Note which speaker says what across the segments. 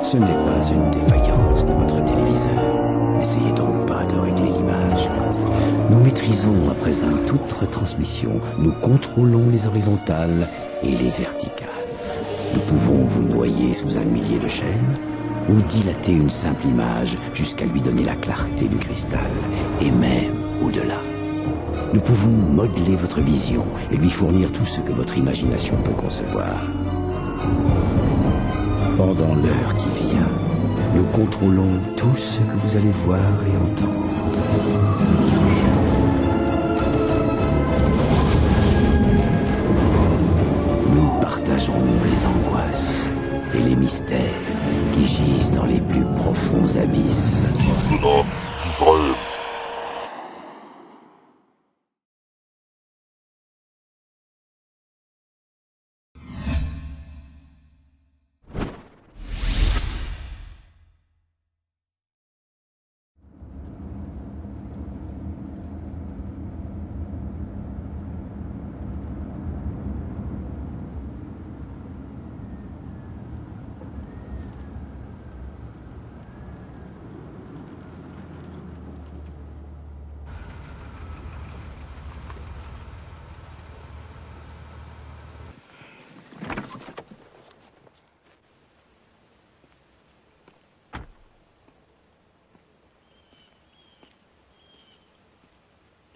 Speaker 1: Ce n'est pas une défaillance de votre téléviseur. N'essayez donc pas de régler l'image. Nous maîtrisons à présent toute retransmission. Nous contrôlons les horizontales et les verticales. Nous pouvons vous noyer sous un millier de chaînes ou dilater une simple image jusqu'à lui donner la clarté du cristal, et même au-delà. Nous pouvons modeler votre vision et lui fournir tout ce que votre imagination peut concevoir. Pendant l'heure qui vient, nous contrôlons tout ce que vous allez voir et entendre. Nous partagerons les angoisses et les mystères qui gisent dans les plus profonds abysses.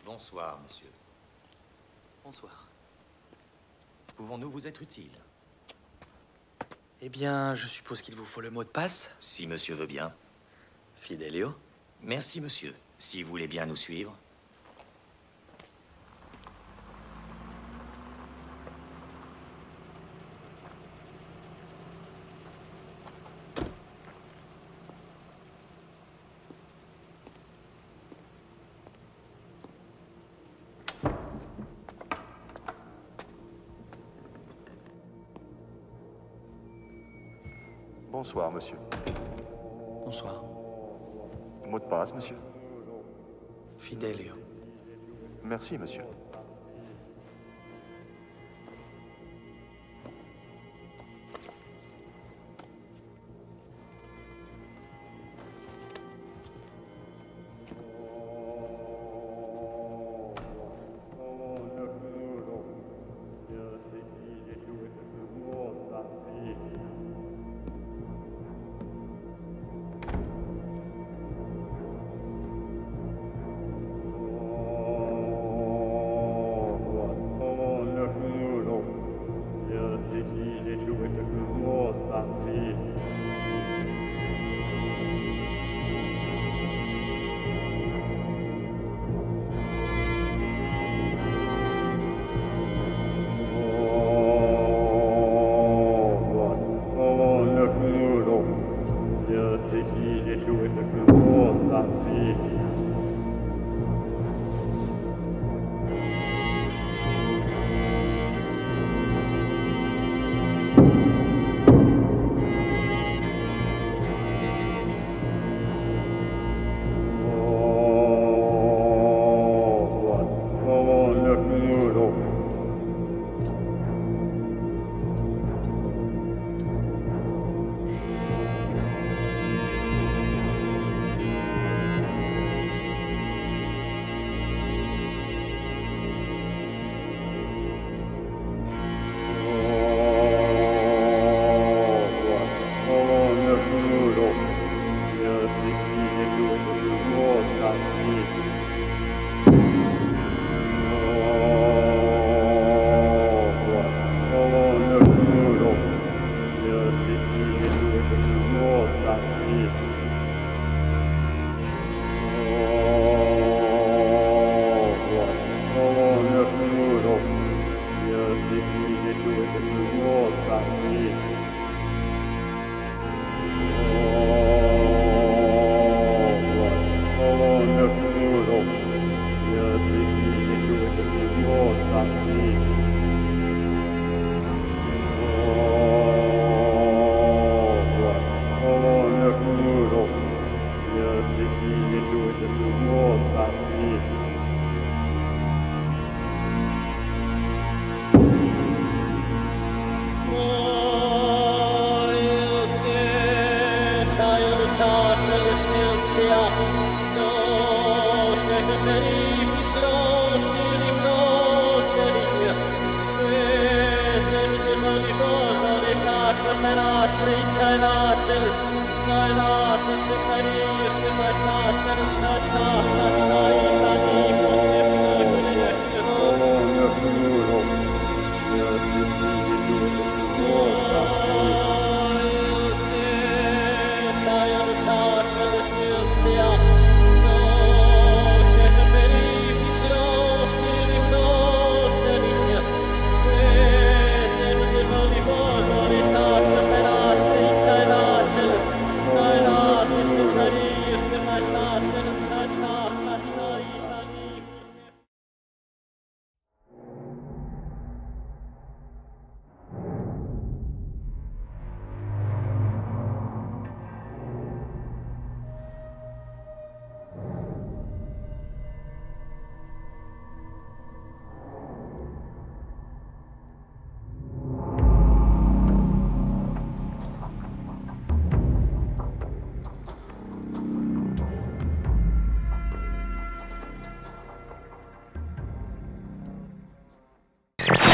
Speaker 2: Bonsoir, monsieur.
Speaker 3: Bonsoir.
Speaker 2: Pouvons-nous vous être utiles?
Speaker 3: Eh bien, je suppose qu'il vous faut le mot de passe.
Speaker 2: Si monsieur veut bien.
Speaker 3: Fidelio.
Speaker 2: Merci, monsieur. Si vous voulez bien nous suivre.
Speaker 4: Bonsoir, monsieur.
Speaker 3: Bonsoir.
Speaker 4: Mot de passe, monsieur.
Speaker 3: Fidelio.
Speaker 4: Merci, monsieur.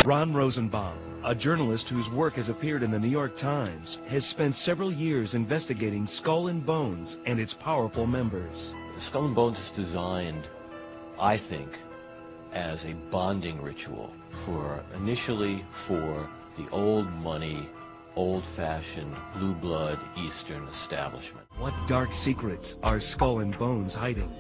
Speaker 5: Ron Rosenbaum, a journalist whose work has appeared in the New York Times, has spent several years investigating Skull and Bones and its powerful members.
Speaker 6: Skull and Bones is designed, I think, as a bonding ritual initially for the old money, old-fashioned, blue blood Eastern establishment.
Speaker 5: What dark secrets are Skull and Bones hiding?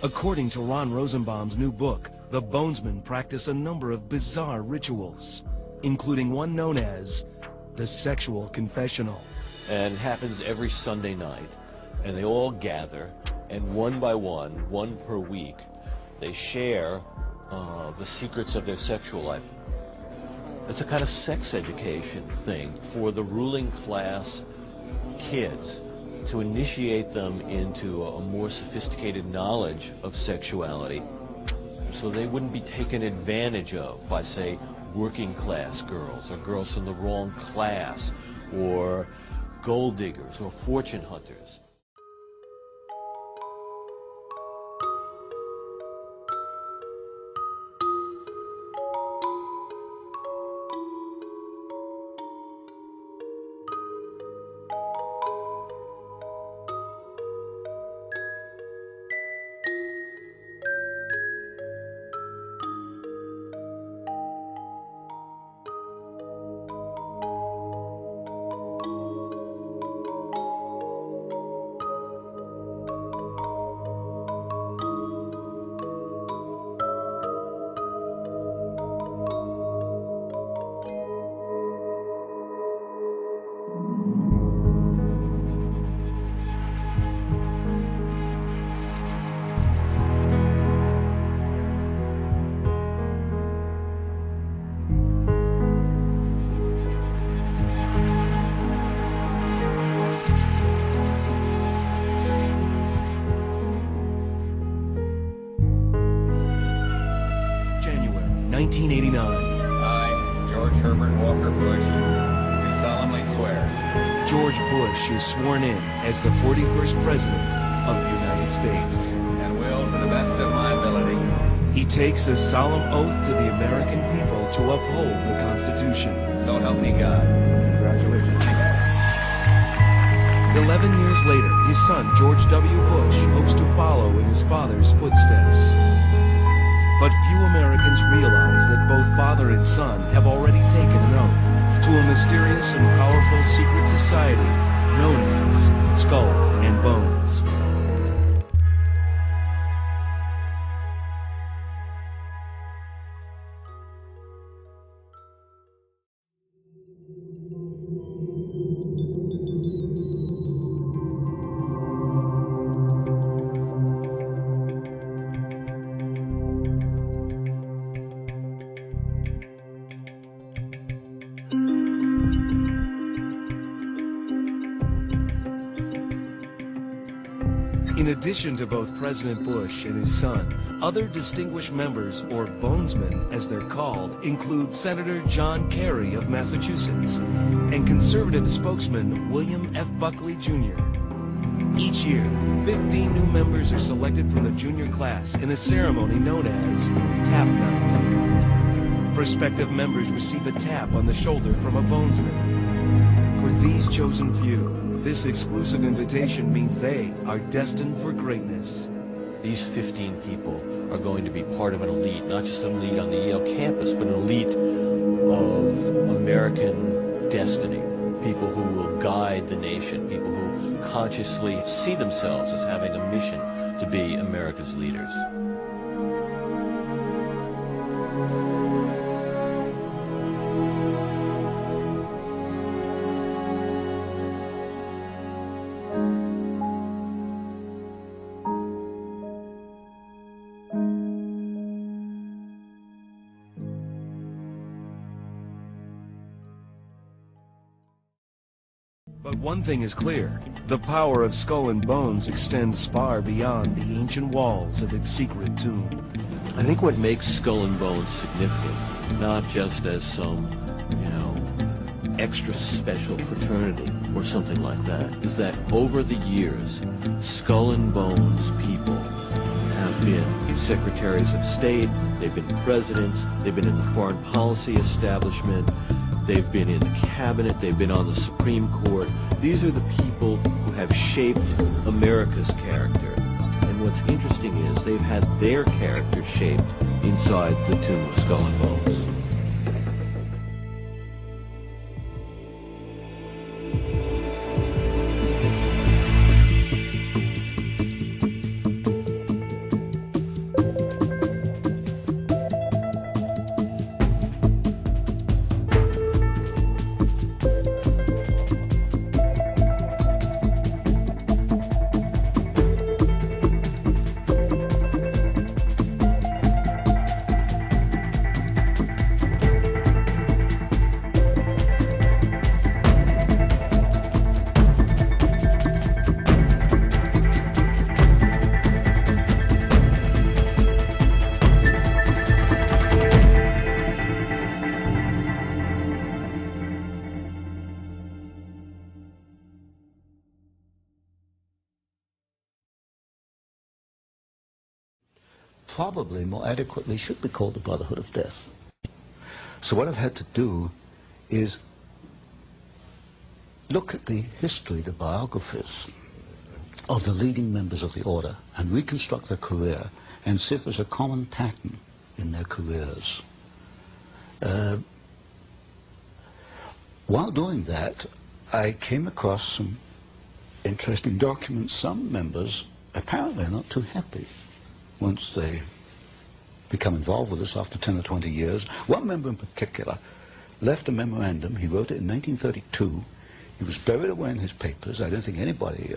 Speaker 5: According to Ron Rosenbaum's new book, the Bonesmen practice a number of bizarre rituals, including one known as the sexual confessional.
Speaker 6: And it happens every Sunday night, and they all gather, and one by one per week, they share the secrets of their sexual life. It's a kind of sex education thing for the ruling class kids to initiate them into a more sophisticated knowledge of sexuality, so they wouldn't be taken advantage of by, say, working class girls or girls from the wrong class or gold diggers or fortune hunters.
Speaker 5: Bush is sworn in as the 41st President of the United States.
Speaker 7: And will, to the best of my ability.
Speaker 5: He takes a solemn oath to the American people to uphold the Constitution.
Speaker 7: So help me God. Congratulations.
Speaker 5: 11 years later, his son, George W. Bush, hopes to follow in his father's footsteps. But few Americans realize that both father and son have already taken an oath to a mysterious and powerful secret society known as Skull and Bones. In addition to both President Bush and his son, other distinguished members, or Bonesmen as they're called, include Senator John Kerry of Massachusetts and conservative spokesman William F. Buckley Jr. Each year, 15 new members are selected from the junior class in a ceremony known as Tap Night. Prospective members receive a tap on the shoulder from a Bonesman. For these chosen few, this exclusive invitation means they are destined for greatness.
Speaker 6: These 15 people are going to be part of an elite, not just an elite on the Yale campus, but an elite of American destiny. People who will guide the nation, people who consciously see themselves as having a mission to be America's leaders.
Speaker 5: But one thing is clear, the power of Skull and Bones extends far beyond the ancient walls of its secret tomb.
Speaker 6: I think what makes Skull and Bones significant, not just as some, extra special fraternity or something like that, is that over the years, Skull and Bones people have been secretaries of state, they've been presidents, they've been in the foreign policy establishment, they've been in the cabinet, they've been on the Supreme Court. These are the people who have shaped America's character. And what's interesting is they've had their character shaped inside the tomb of Skull and Bones.
Speaker 8: Probably more adequately should be called the Brotherhood of Death. So what I've had to do is look at the history, the biographies of the leading members of the order and reconstruct their career and see if there's a common pattern in their careers. While doing that, I came across some interesting documents. Some members apparently are not too happy once they become involved with us after 10 or 20 years. One member in particular left a memorandum. He wrote it in 1932. It was buried away in his papers. I don't think anybody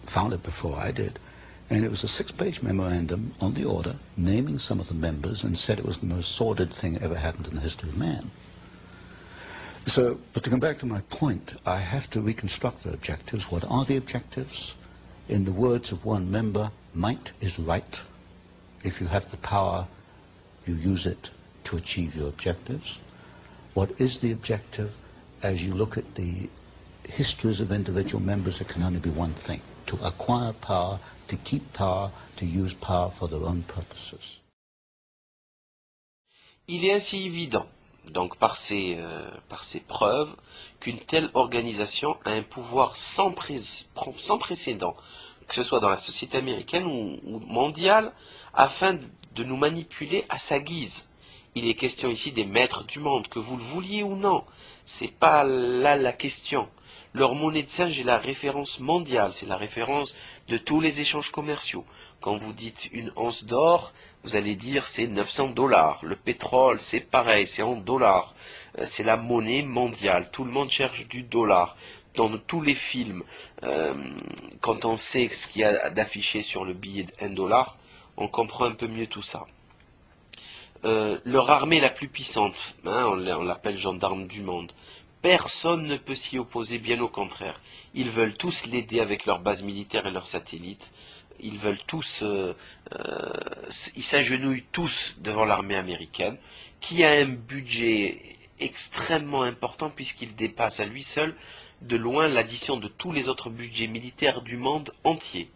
Speaker 8: found it before I did. And it was a 6-page memorandum on the order, naming some of the members, and said it was the most sordid thing ever happened in the history of man. So, but to come back to my point, I have to reconstruct the objectives. What are the objectives? In the words of one member, might is right. If you have the power, you use it to achieve your objectives. What is the objective? As you look at the histories of individual members, it can only be one thing: to acquire power, to keep power, to use power for their own purposes.
Speaker 9: Il est ainsi évident, donc par ces preuves, qu'une telle organisation a un pouvoir sans précédent, que ce soit dans la société américaine ou mondiale, afin de nous manipuler à sa guise. Il est question ici des maîtres du monde, que vous le vouliez ou non. C'est pas là la question. Leur monnaie de singe est la référence mondiale, c'est la référence de tous les échanges commerciaux. Quand vous dites une once d'or, vous allez dire c'est 900 $. Le pétrole, c'est pareil, c'est en dollars. C'est la monnaie mondiale. Tout le monde cherche du dollar. Dans tous les films, quand on sait ce qu'il y a d'affiché sur le billet de $1, on comprend un peu mieux tout ça. Leur armée la plus puissante, on l'appelle gendarme du monde. Personne ne peut s'y opposer, bien au contraire. Ils veulent tous l'aider avec leurs bases militaires et leurs satellites. Ils veulent tous, ils s'agenouillent tous devant l'armée américaine, qui a un budget extrêmement important puisqu'il dépasse à lui seul de loin l'addition de tous les autres budgets militaires du monde entier.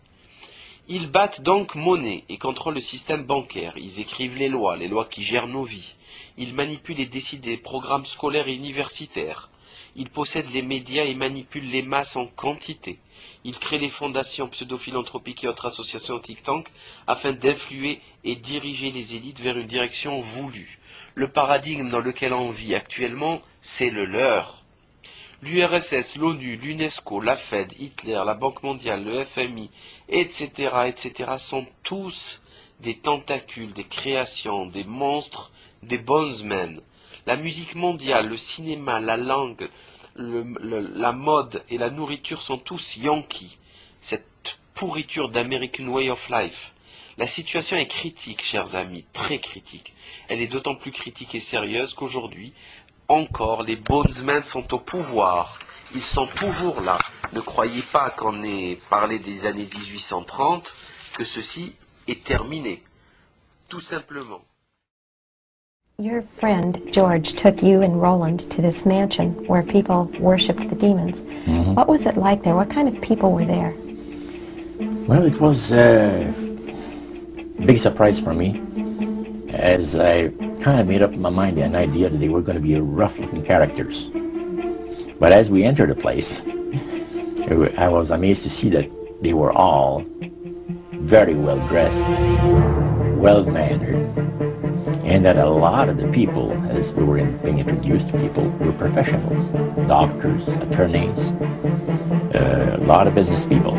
Speaker 9: Ils battent donc monnaie et contrôlent le système bancaire. Ils écrivent les lois qui gèrent nos vies. Ils manipulent et décident des programmes scolaires et universitaires. Il possède les médias et manipule les masses en quantité. Il crée les fondations pseudo-philanthropiques et autres associations think tank afin d'influer et diriger les élites vers une direction voulue. Le paradigme dans lequel on vit actuellement, c'est le leur. L'URSS, l'ONU, l'UNESCO, la Fed, Hitler, la Banque mondiale, le FMI, etc., etc. sont tous des tentacules, des créations, des monstres, des bondsmen. La musique mondiale, le cinéma, la langue, la mode et la nourriture sont tous yankees. Cette pourriture d'American Way of Life. La situation est critique, chers amis, très critique. Elle est d'autant plus critique et sérieuse qu'aujourd'hui, encore, les bondsmen sont au pouvoir. Ils sont toujours là. Ne croyez pas qu'on ait parlé des années 1830, que ceci est terminé. Tout simplement.
Speaker 10: Your friend George took you and Roland to this mansion where people worshipped the demons.
Speaker 1: Mm-hmm.
Speaker 10: What was it like there? What kind of people were there?
Speaker 1: Well, it was a big surprise for me, as I kind of made up in my mind an idea that they were going to be rough-looking characters. But as we entered the place, I was amazed to see that they were all very well-dressed, well-mannered, and that a lot of the people, as we were being introduced to people, were professionals, doctors, attorneys, a lot of business people.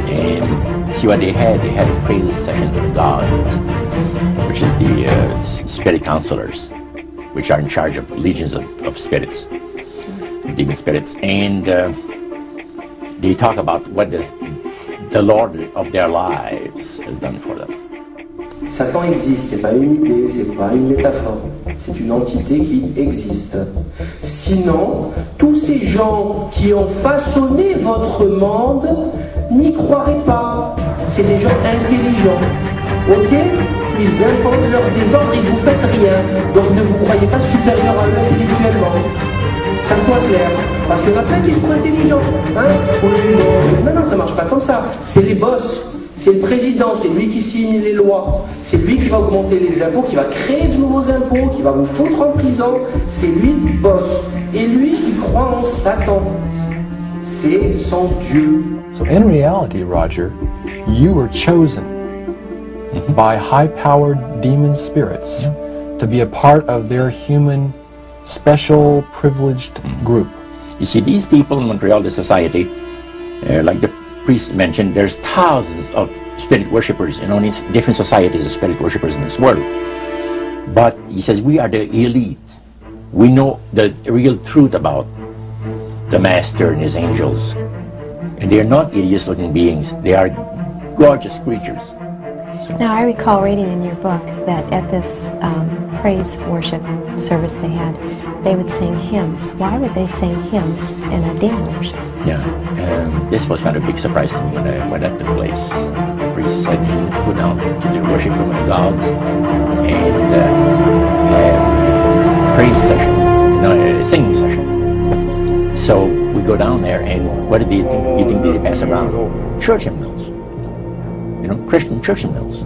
Speaker 1: And see what they had a praise session to the gods, which is the spirit counselors, which are in charge of legions of spirits, demon spirits, and they talk about what the Lord of their lives has done for them.
Speaker 11: Satan existe, c'est pas une idée, c'est pas une métaphore, c'est une entité qui existe. Sinon, tous ces gens qui ont façonné votre monde n'y croiraient pas. C'est des gens intelligents, ok? Ils imposent leur désordre et vous faites rien. Donc ne vous croyez pas supérieur à eux intellectuellement. Ça soit clair. Parce qu'il y en a plein qui se croient intelligents. Hein? Oui, non, ça marche pas comme ça. C'est les boss. C'est le président, c'est lui qui signe les lois, c'est lui qui va augmenter les impôts, qui va créer de nouveaux impôts, qui va vous foutre en prison, c'est lui le boss. Et lui qui croit en Satan, c'est son Dieu.
Speaker 12: So in reality, Roger, you were chosen by high-powered demon spirits to be a part of their human, special, privileged group.
Speaker 1: You see, these people in Montreal, the society, like the priest mentioned, there's thousands of spirit worshippers in only different societies of spirit worshippers in this world. But he says we are the elite. We know the real truth about the Master and his angels. And they are not hideous-looking beings. They are gorgeous creatures.
Speaker 10: Now, I recall reading in your book that at this praise worship service they would sing hymns. Why would they sing hymns in a demon worship?
Speaker 1: Yeah, this was kind of a big surprise to me when that took place. The priest said, hey, let's go down to the worship room of the gods and have a praise session, a singing session. So we go down there, and what do you think they pass around? Church hymnals. You know, Christian church hymnals.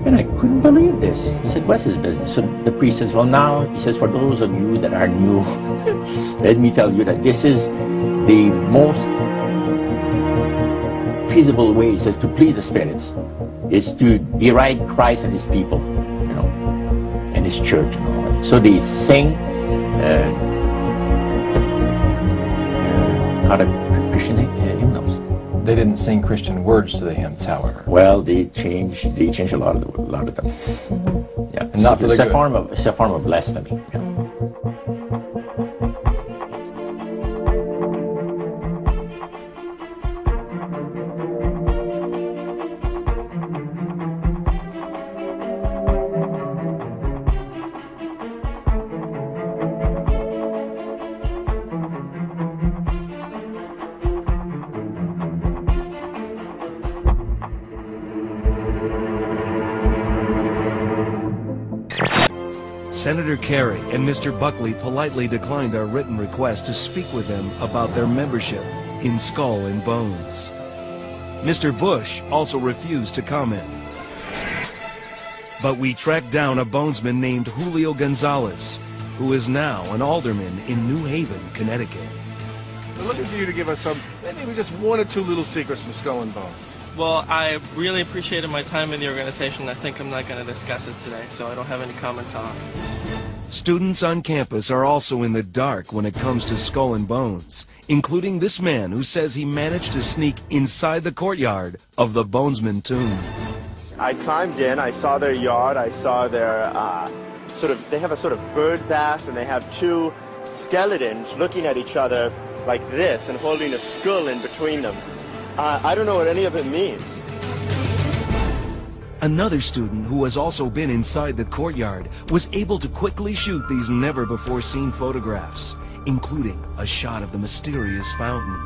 Speaker 1: And I couldn't believe this. He said, what's his business? So the priest says, well, now, he says, for those of you that are new, let me tell you that this is the most feasible way, he says, to please the spirits. It's to deride Christ and his people, you know, and his church and all that. So they sing out of Christian hymnals.
Speaker 12: They didn't sing Christian words to the hymns, however.
Speaker 1: Well, they changed a lot of them. Yeah,
Speaker 12: and not for the good.
Speaker 1: It's a form of blasphemy. Yeah.
Speaker 5: Senator Kerry and Mr. Buckley politely declined our written request to speak with them about their membership in Skull and Bones. Mr. Bush also refused to comment. But we tracked down a bonesman named Julio Gonzalez, who is now an alderman in New Haven, Connecticut.
Speaker 13: We're looking for you to give us maybe just one or two little secrets from Skull and Bones.
Speaker 14: Well, I really appreciated my time in the organization. I think I'm not going to discuss it today, so I don't have any comment on it.
Speaker 5: Students on campus are also in the dark when it comes to Skull and Bones, including this man who says he managed to sneak inside the courtyard of the Bonesman tomb.
Speaker 15: I climbed in, I saw their yard, I saw their they have a sort of bird bath, and they have two skeletons looking at each other like this and holding a skull in between them. I don't know what any of it means.
Speaker 5: Another student who has also been inside the courtyard was able to quickly shoot these never-before-seen photographs, including a shot of the mysterious fountain.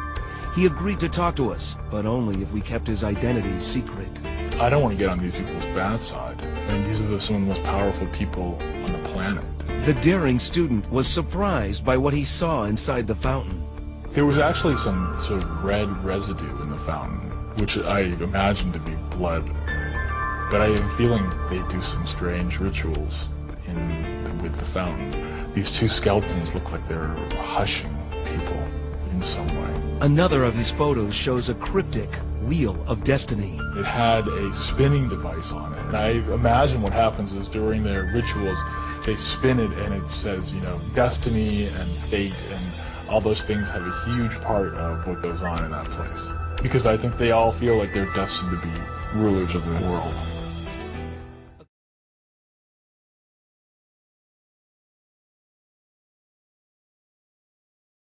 Speaker 5: He agreed to talk to us, but only if we kept his identity secret.
Speaker 16: I don't want to get on these people's bad side. I mean, these are some of the most powerful people on the planet.
Speaker 5: The daring student was surprised by what he saw inside the fountain.
Speaker 16: There was actually some sort of red residue in the fountain, which I imagined to be blood. But I am feeling they do some strange rituals with the fountain. These two skeletons look like they're hushing people in some way.
Speaker 5: Another of his photos shows a cryptic Wheel of Destiny.
Speaker 16: It had a spinning device on it. And I imagine what happens is during their rituals, they spin it and it says, destiny and fate and all those things have a huge part of what goes on in that place. Because I think they all feel like they're destined to be rulers of the world.